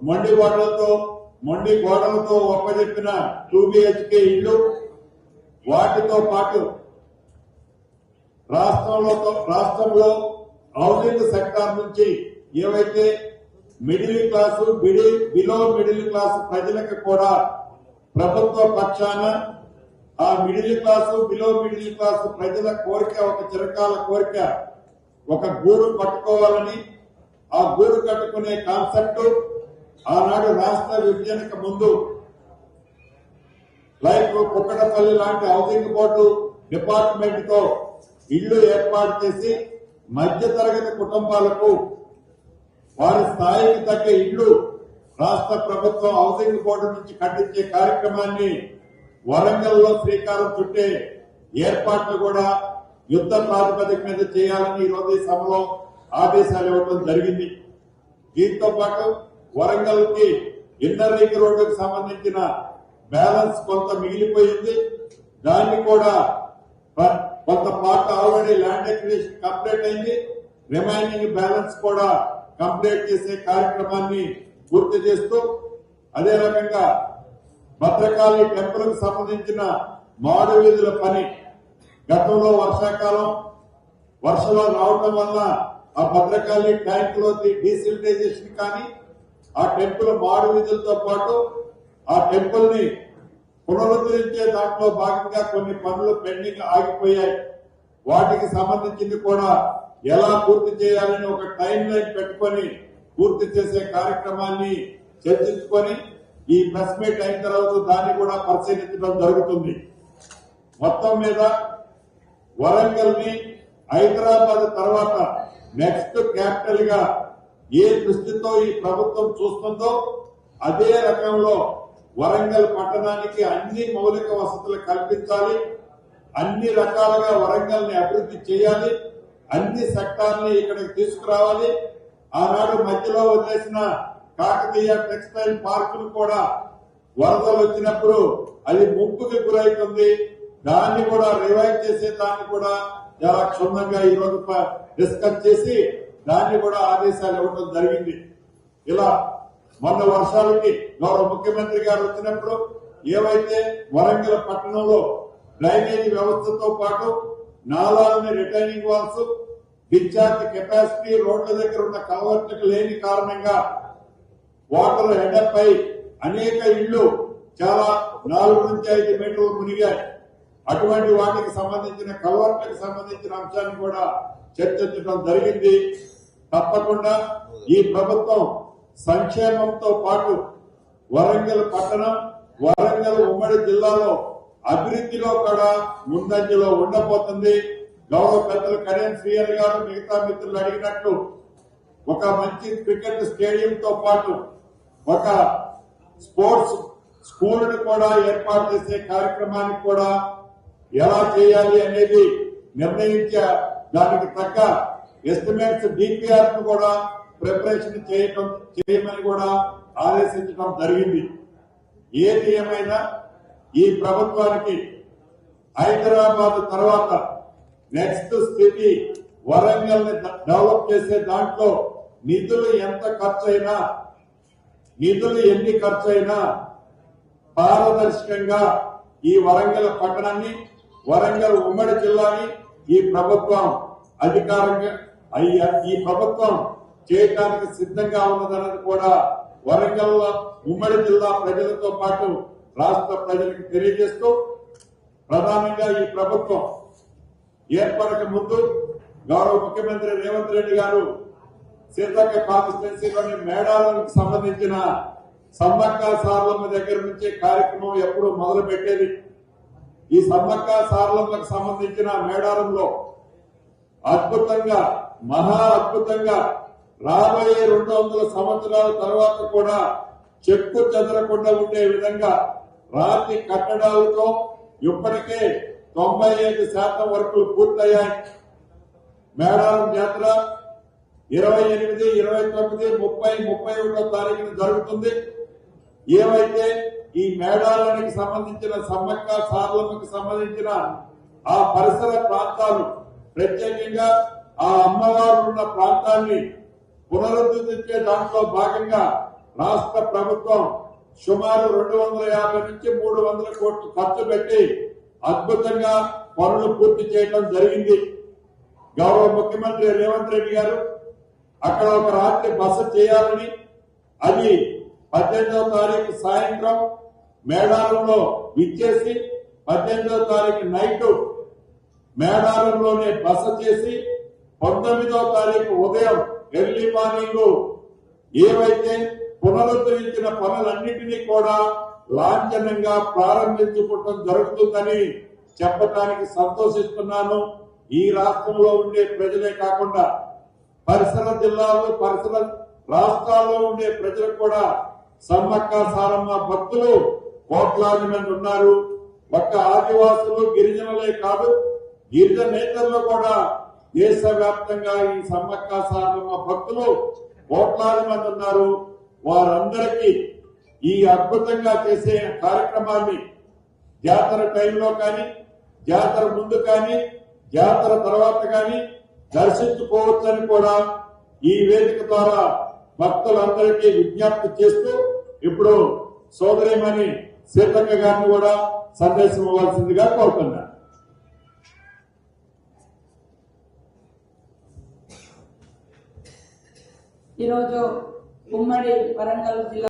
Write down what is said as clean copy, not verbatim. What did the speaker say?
మొండి గోడలతో ఒప్పజెప్పిన 2 BHK ఇళ్లు, వాటితో పాటు రాష్ట్రంలో హౌసింగ్ సెక్టార్ నుంచి ఏవైతే middle class below middle class ప్రజలకు కూడా ప్రభుత్వ పక్షాన ఆ middle class below middle class ప్రజల కోరిక, ఒక చిరకాల కోరిక, ఒక గూడు కట్టుకోవాలని, ఆ గూడు కట్టుకునే కాన్సెప్ట్ ఆనాడు రాష్ట్ర విభజనకు ముందు లైక్ కుక్కడపల్లి లాంటి హౌసింగ్ బోర్డు డిపార్ట్మెంట్ తో ఇళ్లు ఏర్పాటు చేసి మధ్యతరగతి కుటుంబాలకు వారి స్థాయికి తగ్గ ఇళ్లు రాష్ట్ర ప్రభుత్వం హౌసింగ్ బోర్డు నుంచి కట్టించే కార్యక్రమాన్ని వరంగల్లో శ్రీకారం చుట్టే ఏర్పాట్లు కూడా యుద్ధ ప్రాతిపదిక మీద చేయాలని ఈ రోజు ఈ సభలో ఆదేశాలు ఇవ్వడం జరిగింది. దీంతో పాటు వరంగల్ కి ఇన్నర్ రింగ్ రోడ్డుకు సంబంధించిన బ్యాలెన్స్ కొంత మిగిలిపోయింది. దాన్ని కూడా కొంత part already land acquisition complete అయింది. రిమైనింగ్ బ్యాలెన్స్ కూడా కంప్లీట్ చేసే కార్యక్రమాన్ని పూర్తి చేస్తూ, అదే రకంగా భద్రకాళి టెంపుల్ కు సంబంధించిన మాడు వీధుల పని గతంలో వర్షాకాలం వర్షాలు రావడం వల్ల ఆ భద్రకాళి ట్యాంక్ లో డీసిల్టైజేషన్ కానీ, ఆ టెంపుల్ మాడు వీధులతో పాటు ఆ టెంపుల్ ని పునరుద్ధరించే దాంట్లో భాగంగా కొన్ని పనులు పెండింగ్ ఆగిపోయాయి. వాటికి సంబంధించింది కూడా ఎలా పూర్తి చేయాలని ఒక టైం లైన్ పెట్టుకొని పూర్తి చేసే కార్యక్రమాన్ని చర్చించుకొని ఈ ప్రెస్ మీట్ అయిన తర్వాత దాన్ని కూడా పరిశీలించడం జరుగుతుంది. మొత్తం మీద వరంగల్ ని హైదరాబాద్ తర్వాత నెక్స్ట్ క్యాపిటల్ గా ఏ దృష్టితో ఈ ప్రభుత్వం చూస్తుందో అదే రకంలో వరంగల్ పట్టణానికి అన్ని మౌలిక వసతులు కల్పించాలి, అన్ని రకాలుగా వరంగల్ ని అభివృద్ధి చేయాలి, అన్ని సెక్టార్ని ఇక్కడికి తీసుకురావాలి. ఆనాడు మధ్యలో వదిలేసిన కాకతీయ టెక్స్టైల్ పార్కులు కూడా వరదలు వచ్చినప్పుడు అది ముంపుకి గురవుతుంది. దాన్ని కూడా రివైవ్ చేసే దాన్ని కూడా చాలా క్షుణ్ణంగా ఈ రోజు డిస్కస్ చేసి దాన్ని కూడా ఆదేశాలు ఇవ్వడం జరిగింది. ఇలా మొన్న వర్షాలకి గౌరవ ముఖ్యమంత్రి గారు వచ్చినప్పుడు ఏవైతే వరంగల్ పట్టణంలో డ్రైనేజీ వ్యవస్థతో పాటు నాలాలని రిటైనింగ్ వాల్స్, డిశ్చార్జ్ కెపాసిటీ, రోడ్ల దగ్గర ఉన్న కల్వర్టులు లేని కారణంగా వాటర్ హెడప్ అయి అనేక ఇళ్లు చాలా 4 నుంచి 5 మీటర్లు మునిగాయి. అటువంటి వాటికి సంబంధించిన కల్వర్ట్లకు సంబంధించిన అంశాన్ని కూడా చర్చించడం జరిగింది. తప్పకుండా ఈ ప్రభుత్వం సంక్షేమంతో పాటు వరంగల్ పట్టణం, వరంగల్ ఉమ్మడి జిల్లాలో అభివృద్ధిలో కూడా ముందంజలో ఉండబోతుంది. గౌరవ పెద్దలు కడియం శ్రీహరి గారు మిగతా మిత్రులు అడిగినట్లు ఒక మంచి క్రికెట్ స్టేడియంతో పాటు ఒక స్పోర్ట్స్ స్కూల్ ను కూడా ఏర్పాటు చేసే కార్యక్రమానికి కూడా ఎలా చేయాలి అనేది నిర్ణయించే దానికి తగ్గ ఎస్టిమేట్స్ డిపిఆర్ ను కూడా ప్రిపరేషన్ చేయమని కూడా ఆదేశించడం జరిగింది. ఏది ఏమైనా ఈ ప్రభుత్వానికి హైదరాబాద్ తర్వాత నెక్స్ట్ స్థితి వరంగల్ ని డెవలప్ చేసే దాంట్లో నిధులు ఎన్ని ఖర్చయినా పారదర్శకంగా ఈ వరంగల్ పట్టణాన్ని, వరంగల్ ఉమ్మడి జిల్లాని ఈ ప్రభుత్వం ఈ ప్రభుత్వం చేయడానికి సిద్ధంగా ఉన్నదన్నది కూడా వరంగల్ ఉమ్మడి జిల్లా ప్రజలతో పాటు రాష్ట్ర ప్రజలకు తెలియజేస్తూ, ప్రధానంగా ఈ ప్రభుత్వం ఏర్పడక ముందు గౌరవ ముఖ్యమంత్రి రేవంత్ రెడ్డి గారు సీతక్క కాన్స్టిట్యున్సీలోని మేడారానికి సంబంధించిన సమ్మక్క సారలమ్మ దగ్గర నుంచి కార్యక్రమం ఎప్పుడు మొదలు పెట్టేది. ఈ సమ్మక్క సారలమ్మకు సంబంధించిన మేడారంలో అద్భుతంగా, మహా అద్భుతంగా రాబోయే 200 సంవత్సరాల తర్వాత కూడా చెక్కు చెదరకుండా ఉండే విధంగా రాతి కట్టడాలతో ఇప్పటికే 95% వరకు పూర్తయ్యాయి. మేడారం జాతర 28, 29, 30, 31 తారీఖున జరుగుతుంది. ఏవైతే ఈ మేడారానికి సంబంధించిన సమ్మక్క సారలమ్మకి సంబంధించిన ఆ పరిసర ప్రాంతాలు, ప్రత్యేకంగా ఆ అమ్మవారు ఉన్న ప్రాంతాన్ని పునరుద్ధరించే దాంట్లో భాగంగా రాష్ట్ర ప్రభుత్వం సుమారు 250 నుంచి 300 కోట్లు ఖర్చు పెట్టి అద్భుతంగా పనులు పూర్తి చేయడం జరిగింది. గౌరవ ముఖ్యమంత్రి రేవంత్ రెడ్డి గారు అక్కడ ఒక రాత్రి బస చేయాలని, అది 18వ తారీఖు సాయంత్రం మేడారంలో విచ్చేసి 18వ తారీఖు నైట్ మేడారంలోనే బస చేసి 19వ తారీఖు ఉదయం ఎర్లీ మార్నింగ్ ఏవైతే పునరుద్ధరించిన పనులన్నింటినీ కూడా లాంఛనంగా ప్రారంభించుకోవడం జరుగుతుందని చెప్పడానికి సంతోషిస్తున్నాను. ఈ రాష్ట్రంలో ఉండే ప్రజలే కాకుండా పరిసర జిల్లాలు, పరిసర రాష్ట్రాల్లో ఉండే ప్రజలు కూడా సమ్మక్క సారమ్మ భక్తులు కోట్లాది మంది ఉన్నారు. ఒక్క ఆదివాసులు గిరిజనులే కాదు, గిరిజనేతల్లో కూడా దేశవ్యాప్తంగా ఈ సమ్మక్క సారమ్మ భక్తులు కోట్లాది మంది ఉన్నారు. వారందరికీ ఈ అద్భుతంగా చేసే కార్యక్రమాన్ని జాతర టైంలో కానీ, జాతర ముందు కానీ, జాతర తర్వాత కానీ దర్శించుకోవచ్చని కూడా ఈ వేదిక ద్వారా భక్తులందరికీ విజ్ఞప్తి చేస్తూ ఇప్పుడు సోదరిమణి సీతక్క గారిని కూడా సందేశం ఇవ్వాల్సిందిగా కోరుతున్నా. ఈరోజు ఉమ్మడి వరంగల్ జిల్లా